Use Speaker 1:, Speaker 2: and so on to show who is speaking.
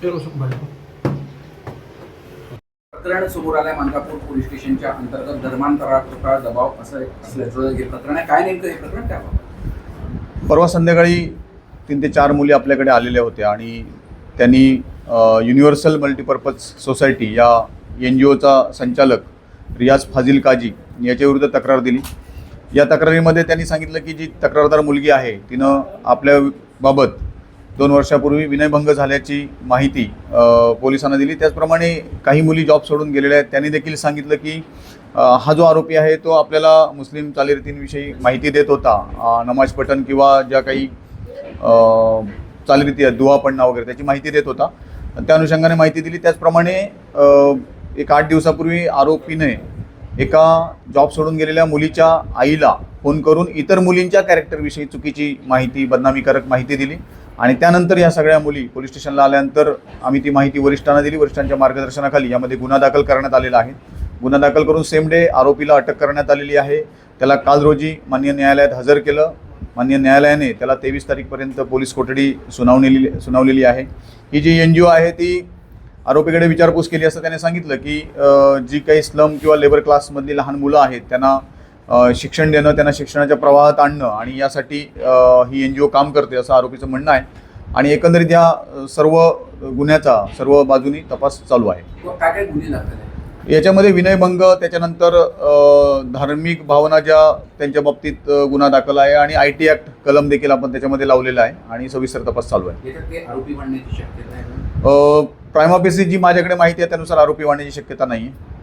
Speaker 1: प्रकरण समोर आलंय मानकापूर पोलीस स्टेशनच्या अंतर्गत धर्मांतराचा दबाव असं असल्याचं हे प्रकरण आहे. काय नेमकं हे प्रकरण त्याबाबत?
Speaker 2: परवा संध्याकाळी 3 ते 4 मुली आपल्याकडे आलेल्या होत्या आणि त्यांनी युनिव्हर्सल मल्टीपर्पज सोसायटी या NGOचा संचालक रियाज फाजिल काजी याच्याविरुद्ध तक्रार दिली. या तक्रारीमध्ये त्यांनी सांगितलं की जी तक्रारदार मुलगी आहे तिनं आपल्याबाबत 2 वर्षापूर्वी विनयभंग झाल्याची माहिती पोलिसांना दिली. त्याचप्रमाणे काही मुली जॉब सोडून गेलेल्या आहेत. त्यांनी देखील सांगितलं की हा जो आरोपी आहे तो आपल्याला मुस्लिम चालीरीतींविषयी माहिती देत होता. नमाज पठण किंवा ज्या काही चालीरीती आहेत, दुआ पडणं वगैरे त्याची माहिती देत होता. त्या अनुषंगाने माहिती दिली. त्याचप्रमाणे एक 8 दिवसापूर्वी आरोपीने एका जॉब सोडून गेलेल्या मुलीच्या आईला फोन करून इतर मुलींच्या कॅरेक्टरविषयी चुकीची माहिती, बदनामीकारक माहिती दिली आणि त्यानंतर या सगळ्या मुली पोलीस स्टेशनला आल्यानंतर आम्ही ती माहिती वरिष्ठांना दिली. वरिष्ठांच्या मार्गदर्शनाखाली यामध्ये गुन्हा दाखल करण्यात आलेला आहे. गुन्हा दाखल करून सेम डे आरोपीला अटक करण्यात आलेली आहे. त्याला काल रोजी माननीय न्यायालयात हजर केलं. माननीय न्यायालयाने त्याला 23 तारीखपर्यंत पोलीस कोठडी सुनावलेली आहे. ही जी NGO आहे ती आरोपीकडे विचारपूस केली असता त्याने सांगितलं की जी काही स्लम किंवा लेबर क्लासमधली लहान मुलं आहेत त्यांना शिक्षण देणं, त्यांना शिक्षणाच्या प्रवाहात आणणं आणि यासाठी ही NGO काम करते असं आरोपीचं म्हणणं आहे. आणि एकंदरीत या सर्व गुन्ह्याचा सर्व बाजूनी तपास चालू आहे.
Speaker 1: काय काय गुन्हे दाखल?
Speaker 2: याच्यामध्ये विनयभंग, त्याच्यानंतर धार्मिक भावना ज्या त्यांच्या बाबतीत गुन्हा दाखल आहे आणि IT ॲक्ट कलम देखील आपण त्याच्यामध्ये लावलेला आहे आणि सविस्तर तपास चालू आहे.
Speaker 1: आरोपी बनण्याची शक्यता आहे?
Speaker 2: प्रायमा फेसी जी माझ्याकडे माहिती आहे त्यानुसार आरोपी वाढण्याची शक्यता नाही आहे.